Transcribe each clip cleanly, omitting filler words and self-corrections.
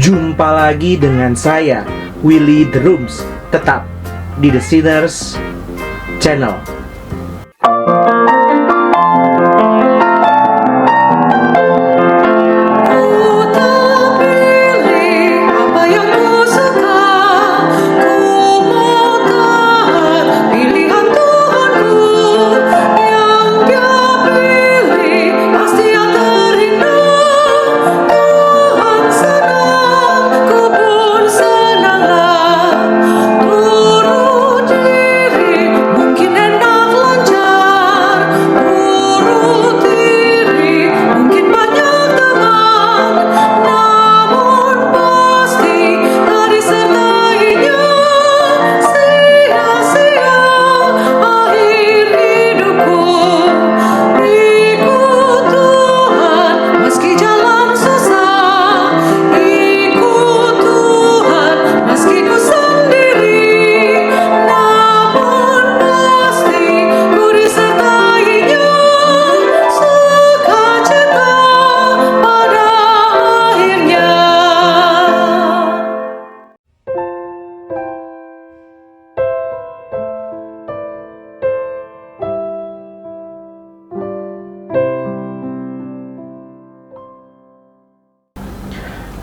Jumpa lagi dengan saya, Willy The Rooms, tetap di The Sinners Channel.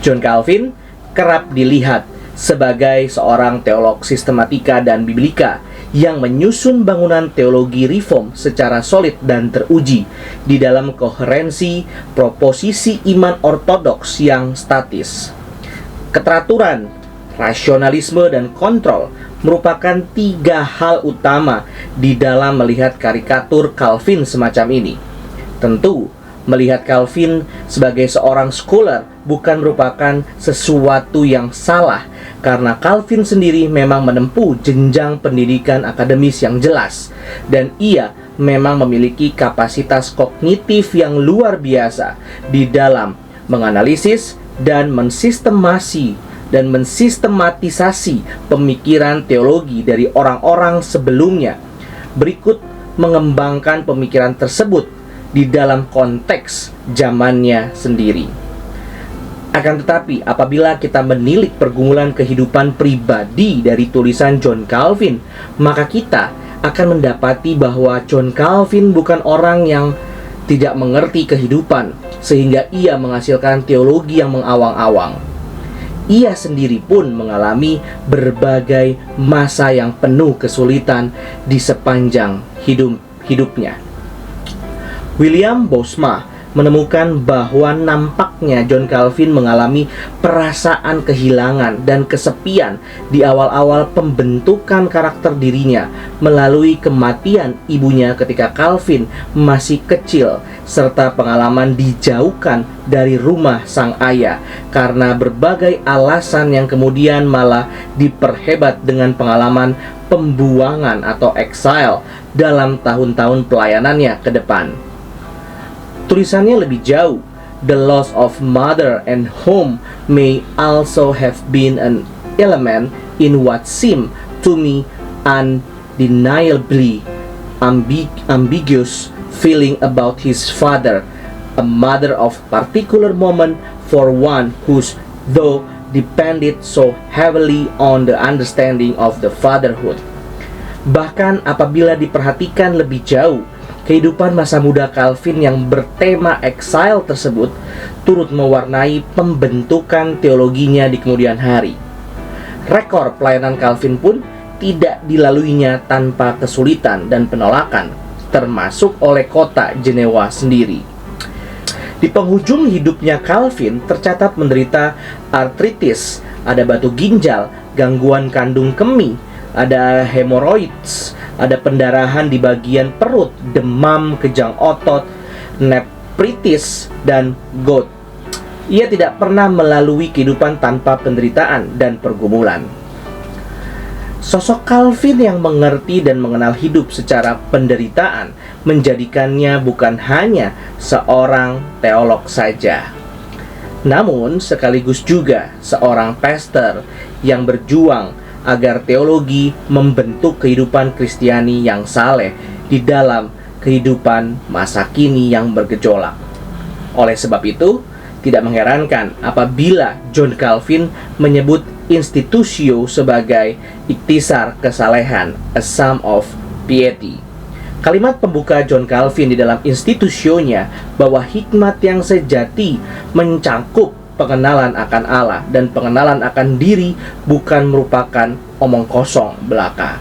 John Calvin kerap dilihat sebagai seorang teolog sistematika dan biblika yang menyusun bangunan teologi reform secara solid dan teruji di dalam koherensi proposisi iman ortodoks yang statis. Keteraturan, rasionalisme, dan kontrol merupakan tiga hal utama di dalam melihat karikatur Calvin semacam ini. Tentu, melihat Calvin sebagai seorang scholar bukan merupakan sesuatu yang salah, karena Calvin sendiri memang menempuh jenjang pendidikan akademis yang jelas, dan ia memang memiliki kapasitas kognitif yang luar biasa di dalam menganalisis dan mensistematisasi pemikiran teologi dari orang-orang sebelumnya. Berikut mengembangkan pemikiran tersebut di dalam konteks zamannya sendiri. Akan tetapi, apabila kita menilik pergumulan kehidupan pribadi dari tulisan John Calvin, maka kita akan mendapati bahwa John Calvin bukan orang yang tidak mengerti kehidupan, sehingga ia menghasilkan teologi yang mengawang-awang. Ia sendiri pun mengalami berbagai masa yang penuh kesulitan di sepanjang hidupnya. William Bosma menemukan bahwa nampaknya John Calvin mengalami perasaan kehilangan dan kesepian di awal-awal pembentukan karakter dirinya melalui kematian ibunya ketika Calvin masih kecil, serta pengalaman dijauhkan dari rumah sang ayah karena berbagai alasan yang kemudian malah diperhebat dengan pengalaman pembuangan atau exile dalam tahun-tahun pelayanannya ke depan. Tulisannya lebih jauh, "The loss of mother and home may also have been an element in what seemed to me undeniably ambiguous feeling about his father, a matter of particular moment for one whose though depended so heavily on the understanding of the fatherhood." Bahkan apabila diperhatikan lebih jauh, kehidupan masa muda Calvin yang bertema exile tersebut turut mewarnai pembentukan teologinya di kemudian hari. Rekor pelayanan Calvin pun tidak dilaluinya tanpa kesulitan dan penolakan, termasuk oleh kota Jenewa sendiri. Di penghujung hidupnya Calvin tercatat menderita artritis, ada batu ginjal, gangguan kandung kemih, ada hemoroids, ada pendarahan di bagian perut, demam, kejang otot, nefritis, dan gout. Ia tidak pernah melalui kehidupan tanpa penderitaan dan pergumulan. Sosok Calvin yang mengerti dan mengenal hidup secara penderitaan menjadikannya bukan hanya seorang teolog saja, namun sekaligus juga seorang pastor yang berjuang agar teologi membentuk kehidupan Kristiani yang saleh di dalam kehidupan masa kini yang bergejolak. Oleh sebab itu, Tidak mengherankan apabila John Calvin menyebut institutio sebagai iktisar kesalehan, a sum of piety. Kalimat pembuka John Calvin di dalam institusionya bahwa hikmat yang sejati mencakup pengenalan akan Allah dan pengenalan akan diri bukan merupakan omong kosong belaka.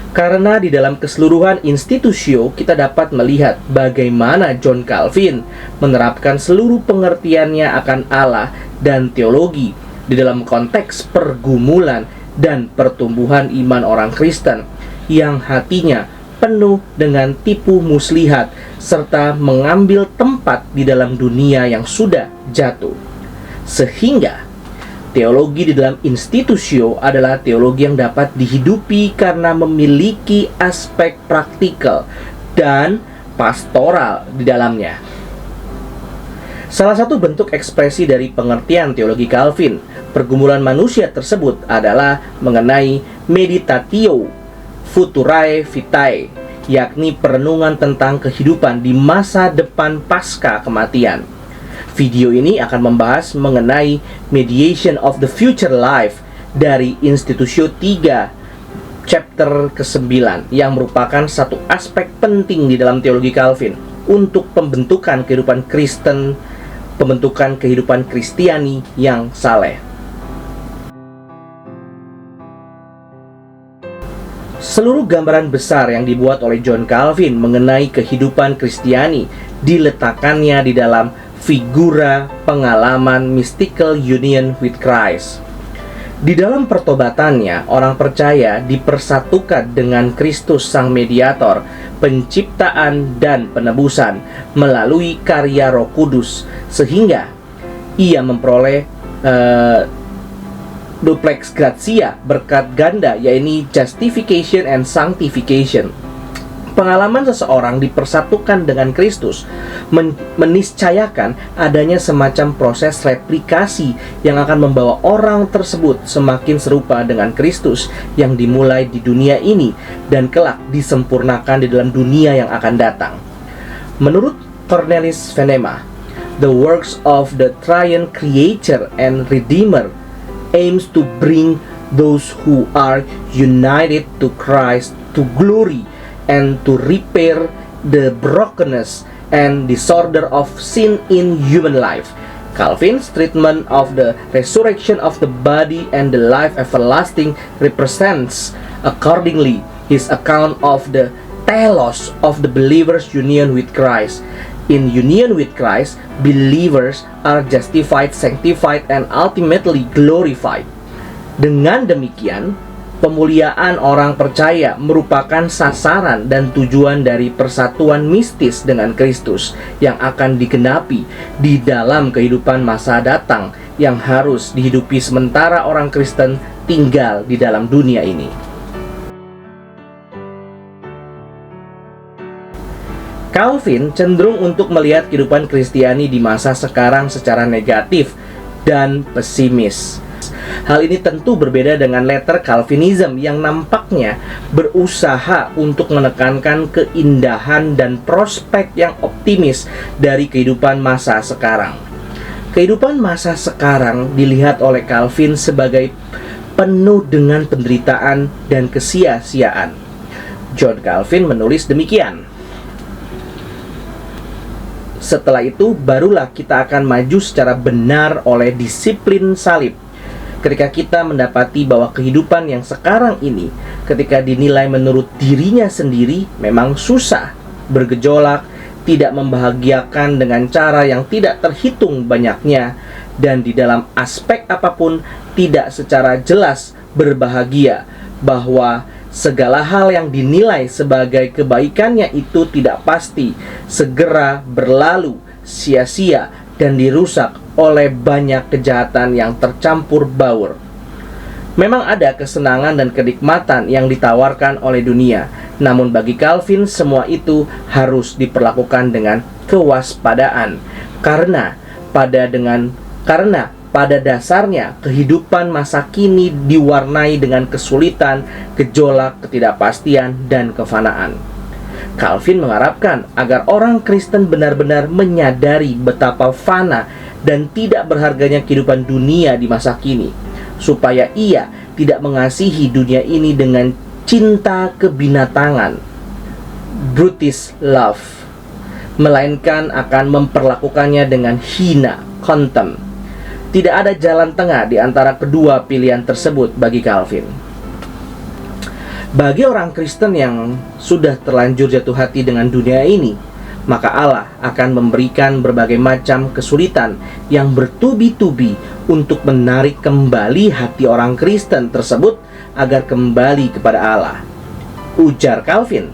Karena di dalam keseluruhan institusio kita dapat melihat bagaimana John Calvin menerapkan seluruh pengertiannya akan Allah dan teologi di dalam konteks pergumulan dan pertumbuhan iman orang Kristen yang hatinya penuh dengan tipu muslihat serta mengambil tempat di dalam dunia yang sudah jatuh. Sehingga teologi di dalam institusio adalah teologi yang dapat dihidupi karena memiliki aspek praktikal dan pastoral di dalamnya. Salah satu bentuk ekspresi dari pengertian teologi Calvin, pergumulan manusia tersebut adalah mengenai meditatio futurae vitae, yakni perenungan tentang kehidupan di masa depan pasca kematian. Video ini akan membahas mengenai mediation of the future life dari Institutio 3 chapter ke-9 yang merupakan satu aspek penting di dalam teologi Calvin untuk pembentukan kehidupan Kristen, pembentukan kehidupan Kristiani yang saleh. Seluruh gambaran besar yang dibuat oleh John Calvin mengenai kehidupan Kristiani diletakkannya di dalam figura pengalaman mystical union with Christ. Di dalam pertobatannya, orang percaya dipersatukan dengan Kristus sang mediator, penciptaan dan penebusan melalui karya Roh Kudus, sehingga ia memperoleh duplex gratia, berkat ganda, yaitu justification and sanctification. Pengalaman seseorang dipersatukan dengan Kristus meniscayakan adanya semacam proses replikasi yang akan membawa orang tersebut semakin serupa dengan Kristus yang dimulai di dunia ini dan kelak disempurnakan di dalam dunia yang akan datang. Menurut Cornelis Venema, the works of the Triune Creator and Redeemer aims to bring those who are united to Christ to glory and to repair the brokenness and disorder of sin in human life. Calvin's treatment of the resurrection of the body and the life everlasting represents accordingly his account of the telos of the believer's union with Christ. In union with Christ, believers are justified, sanctified, and ultimately glorified. Dengan demikian, pemuliaan orang percaya merupakan sasaran dan tujuan dari persatuan mistis dengan Kristus yang akan digenapi di dalam kehidupan masa datang yang harus dihidupi sementara orang Kristen tinggal di dalam dunia ini. Calvin cenderung untuk melihat kehidupan Kristiani di masa sekarang secara negatif dan pesimis. Hal ini tentu berbeda dengan letter Calvinism yang nampaknya berusaha untuk menekankan keindahan dan prospek yang optimis dari kehidupan masa sekarang. Kehidupan masa sekarang dilihat oleh Calvin sebagai penuh dengan penderitaan dan kesia-siaan. John Calvin menulis demikian. Setelah itu barulah kita akan maju secara benar oleh disiplin salib. Ketika kita mendapati bahwa kehidupan yang sekarang ini, ketika dinilai menurut dirinya sendiri, memang susah, bergejolak, tidak membahagiakan dengan cara yang tidak terhitung banyaknya, dan di dalam aspek apapun tidak secara jelas berbahagia, bahwa segala hal yang dinilai sebagai kebaikannya itu tidak pasti, segera berlalu, sia-sia, dan dirusak oleh banyak kejahatan yang tercampur baur. Memang ada kesenangan dan kenikmatan yang ditawarkan oleh dunia, namun bagi Calvin semua itu harus diperlakukan dengan kewaspadaan, karena pada dasarnya kehidupan masa kini diwarnai dengan kesulitan, gejolak, ketidakpastian, dan kefanaan. Calvin mengharapkan agar orang Kristen benar-benar menyadari betapa fana dan tidak berharganya kehidupan dunia di masa kini, supaya ia tidak mengasihi dunia ini dengan cinta kebinatangan, brutish love, melainkan akan memperlakukannya dengan hina, contempt. Tidak ada jalan tengah di antara kedua pilihan tersebut bagi Calvin. Bagi orang Kristen yang sudah terlanjur jatuh hati dengan dunia ini, maka Allah akan memberikan berbagai macam kesulitan yang bertubi-tubi untuk menarik kembali hati orang Kristen tersebut agar kembali kepada Allah. Ujar Calvin,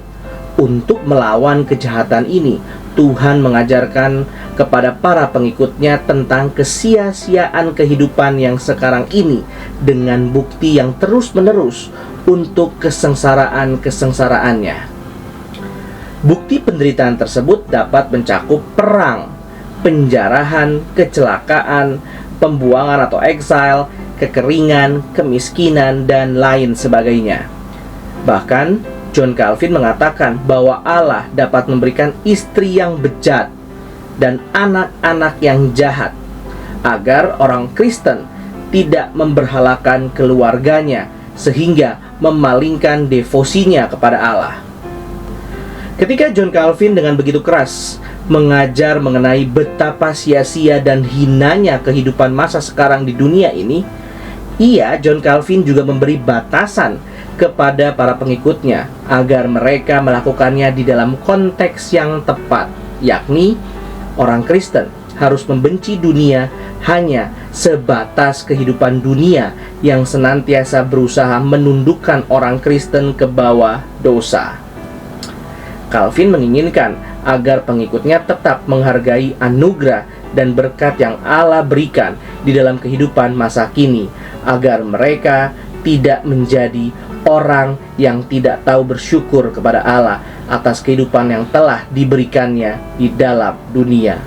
untuk melawan kejahatan ini, Tuhan mengajarkan kepada para pengikutnya tentang kesia-siaan kehidupan yang sekarang ini dengan bukti yang terus-menerus untuk kesengsaraan-kesengsaraannya. Bukti penderitaan tersebut dapat mencakup perang, penjarahan, kecelakaan, pembuangan atau exile, kekeringan, kemiskinan, dan lain sebagainya. Bahkan, John Calvin mengatakan bahwa Allah dapat memberikan istri yang bejat dan anak-anak yang jahat agar orang Kristen tidak memberhalakan keluarganya sehingga memalingkan devosinya kepada Allah. Ketika John Calvin dengan begitu keras mengajar mengenai betapa sia-sia dan hinanya kehidupan masa sekarang di dunia ini, John Calvin juga memberi batasan kepada para pengikutnya agar mereka melakukannya di dalam konteks yang tepat, yakni orang Kristen harus membenci dunia hanya sebatas kehidupan dunia yang senantiasa berusaha menundukkan orang Kristen ke bawah dosa. Calvin menginginkan agar pengikutnya tetap menghargai anugerah dan berkat yang Allah berikan di dalam kehidupan masa kini, agar mereka tidak menjadi orang yang tidak tahu bersyukur kepada Allah atas kehidupan yang telah diberikannya di dalam dunia.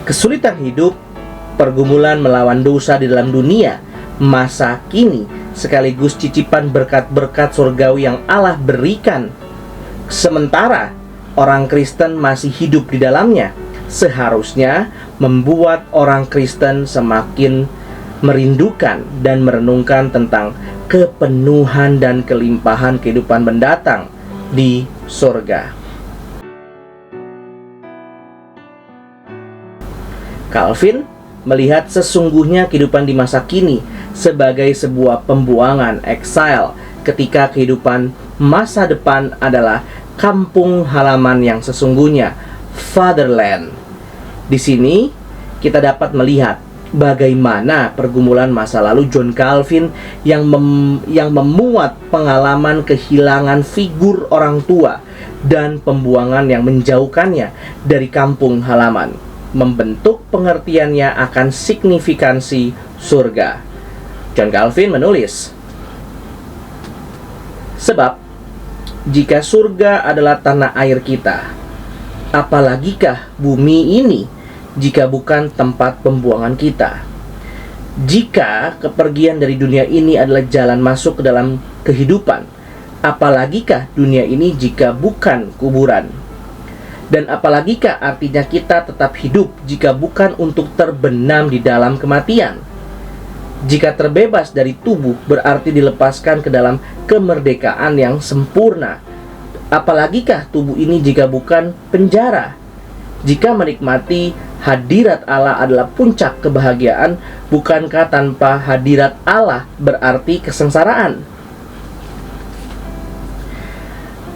Kesulitan hidup, pergumulan melawan dosa di dalam dunia masa kini, sekaligus cicipan berkat-berkat surgawi yang Allah berikan sementara orang Kristen masih hidup di dalamnya, seharusnya membuat orang Kristen semakin merindukan dan merenungkan tentang kepenuhan dan kelimpahan kehidupan mendatang di surga. Calvin melihat sesungguhnya kehidupan di masa kini sebagai sebuah pembuangan, exile, ketika kehidupan masa depan adalah kampung halaman yang sesungguhnya, fatherland. Di sini kita dapat melihat bagaimana pergumulan masa lalu John Calvin yang memuat pengalaman kehilangan figur orang tua dan pembuangan yang menjauhkannya dari kampung halaman, membentuk pengertiannya akan signifikansi surga. John Calvin menulis, sebab jika surga adalah tanah air kita, apalagikah bumi ini jika bukan tempat pembuangan kita? Jika kepergian dari dunia ini adalah jalan masuk ke dalam kehidupan, apalagikah dunia ini jika bukan kuburan? Dan apalagikah artinya kita tetap hidup jika bukan untuk terbenam di dalam kematian? Jika terbebas dari tubuh berarti dilepaskan ke dalam kemerdekaan yang sempurna. Apalagikah tubuh ini jika bukan penjara? Jika menikmati hadirat Allah adalah puncak kebahagiaan, bukankah tanpa hadirat Allah berarti kesengsaraan?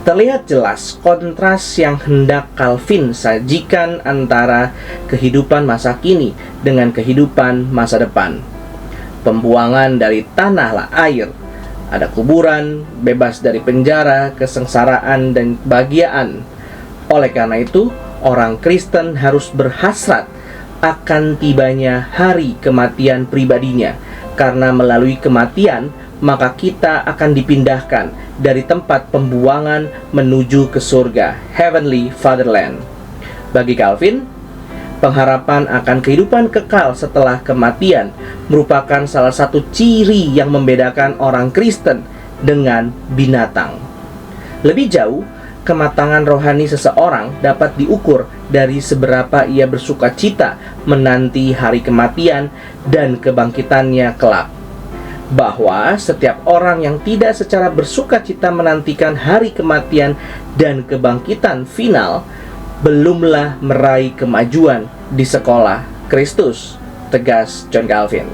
Terlihat jelas kontras yang hendak Calvin sajikan antara kehidupan masa kini dengan kehidupan masa depan. Pembuangan dari tanah air, ada kuburan, bebas dari penjara, kesengsaraan, dan kebahagiaan. Oleh karena itu, orang Kristen harus berhasrat akan tibanya hari kematian pribadinya, karena melalui kematian maka kita akan dipindahkan dari tempat pembuangan menuju ke surga, heavenly fatherland. Bagi Calvin, pengharapan akan kehidupan kekal setelah kematian merupakan salah satu ciri yang membedakan orang Kristen dengan binatang. Lebih jauh, kematangan rohani seseorang dapat diukur dari seberapa ia bersuka cita menanti hari kematian dan kebangkitannya kelak. Bahwa setiap orang yang tidak secara bersuka cita menantikan hari kematian dan kebangkitan final belumlah meraih kemajuan di sekolah Kristus, tegas John Calvin.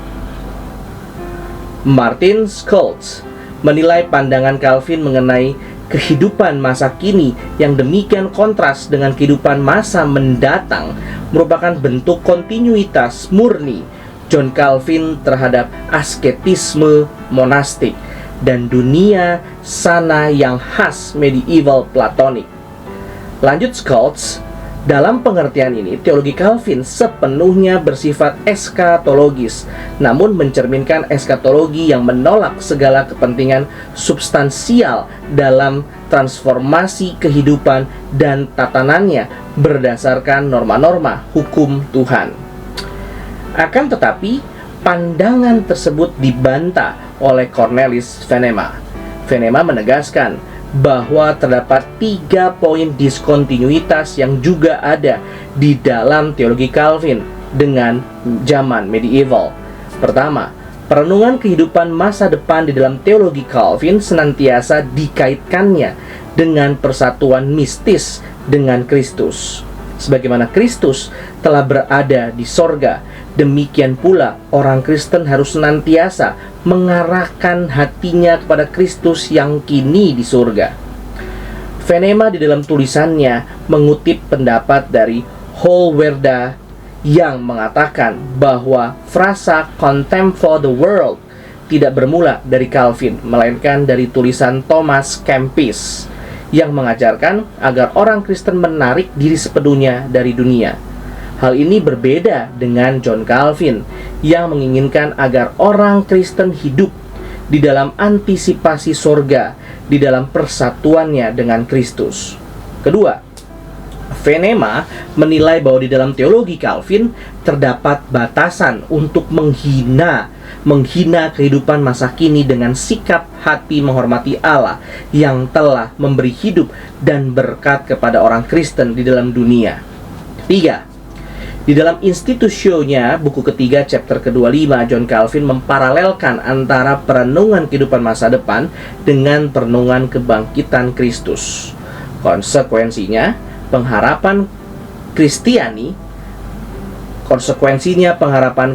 Martin Schultz menilai pandangan Calvin mengenai kehidupan masa kini yang demikian kontras dengan kehidupan masa mendatang merupakan bentuk kontinuitas murni John Calvin terhadap asketisme monastik dan dunia sana yang khas medieval Platonik. Lanjut Schultz, dalam pengertian ini teologi Calvin sepenuhnya bersifat eskatologis, namun mencerminkan eskatologi yang menolak segala kepentingan substansial dalam transformasi kehidupan dan tatanannya berdasarkan norma-norma hukum Tuhan. Akan tetapi, pandangan tersebut dibantah oleh Cornelis Venema. Venema menegaskan bahwa terdapat 3 poin diskontinuitas yang juga ada di dalam teologi Calvin dengan zaman medieval. Pertama, perenungan kehidupan masa depan di dalam teologi Calvin senantiasa dikaitkannya dengan persatuan mistis dengan Kristus. Sebagaimana Kristus telah berada di sorga, demikian pula orang Kristen harus senantiasa mengarahkan hatinya kepada Kristus yang kini di surga. Venema di dalam tulisannya mengutip pendapat dari Holwerda yang mengatakan bahwa frasa contempt for the world tidak bermula dari Calvin, melainkan dari tulisan Thomas Kempis yang mengajarkan agar orang Kristen menarik diri sepenuhnya dari dunia. Hal ini berbeda dengan John Calvin yang menginginkan agar orang Kristen hidup di dalam antisipasi sorga, di dalam persatuannya dengan Kristus. Kedua, Venema menilai bahwa di dalam teologi Calvin terdapat batasan untuk menghina kehidupan masa kini dengan sikap hati menghormati Allah yang telah memberi hidup dan berkat kepada orang Kristen di dalam dunia. Ketiga, di dalam Institutio-nya, buku ketiga, chapter ke-25, John Calvin memparalelkan antara perenungan kehidupan masa depan dengan perenungan kebangkitan Kristus. Konsekuensinya, pengharapan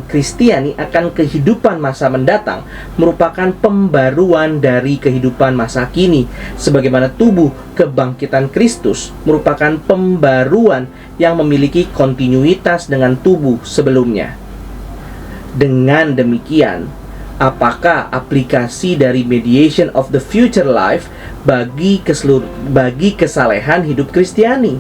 Kristiani akan kehidupan masa mendatang merupakan pembaruan dari kehidupan masa kini, sebagaimana tubuh kebangkitan Kristus merupakan pembaruan yang memiliki kontinuitas dengan tubuh sebelumnya. Dengan demikian, apakah aplikasi dari mediation of the future life bagi kesalehan hidup Kristiani?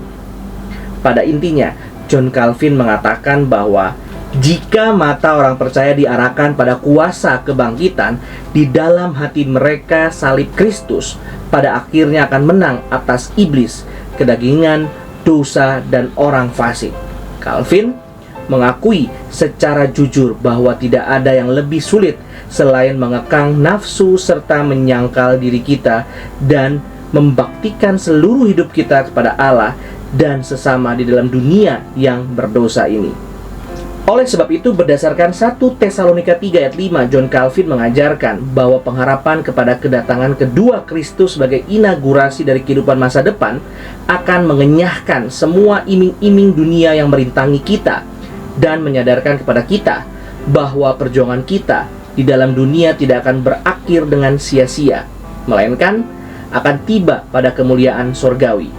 Pada intinya, John Calvin mengatakan bahwa jika mata orang percaya diarahkan pada kuasa kebangkitan, di dalam hati mereka salib Kristus pada akhirnya akan menang atas iblis, kedagingan, dosa, dan orang fasik. Calvin mengakui secara jujur bahwa tidak ada yang lebih sulit selain mengekang nafsu serta menyangkal diri kita dan membaktikan seluruh hidup kita kepada Allah dan sesama di dalam dunia yang berdosa ini. Oleh sebab itu, berdasarkan 1 Tesalonika 3 ayat 5, John Calvin mengajarkan bahwa pengharapan kepada kedatangan kedua Kristus sebagai inaugurasi dari kehidupan masa depan akan mengenyahkan semua iming-iming dunia yang merintangi kita dan menyadarkan kepada kita bahwa perjuangan kita di dalam dunia tidak akan berakhir dengan sia-sia, melainkan akan tiba pada kemuliaan sorgawi.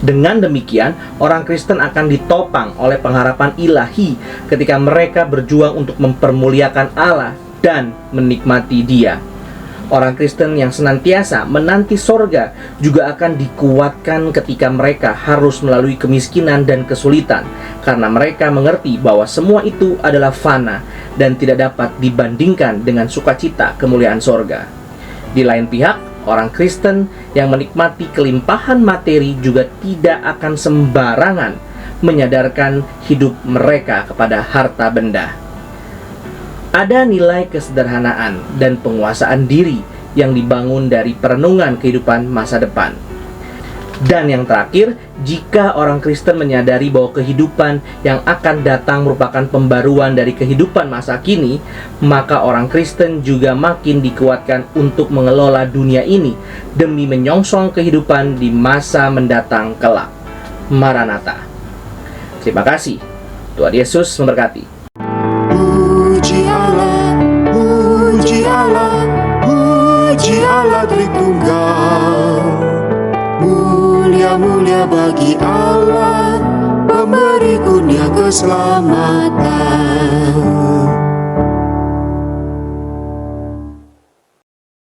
Dengan demikian, orang Kristen akan ditopang oleh pengharapan ilahi ketika mereka berjuang untuk mempermuliakan Allah dan menikmati Dia. Orang Kristen yang senantiasa menanti sorga juga akan dikuatkan ketika mereka harus melalui kemiskinan dan kesulitan, karena mereka mengerti bahwa semua itu adalah fana dan tidak dapat dibandingkan dengan sukacita kemuliaan sorga. Di lain pihak, orang Kristen yang menikmati kelimpahan materi juga tidak akan sembarangan menyadarkan hidup mereka kepada harta benda. Ada nilai kesederhanaan dan penguasaan diri yang dibangun dari perenungan kehidupan masa depan. Dan yang terakhir, jika orang Kristen menyadari bahwa kehidupan yang akan datang merupakan pembaruan dari kehidupan masa kini, maka orang Kristen juga makin dikuatkan untuk mengelola dunia ini demi menyongsong kehidupan di masa mendatang kelak. Maranatha. Terima kasih. Tuhan Yesus memberkati. Puji Allah, puji Allah, puji Allah Tritunggal. Mulia-mulia bagi Allah, pemberi kurnia keselamatan.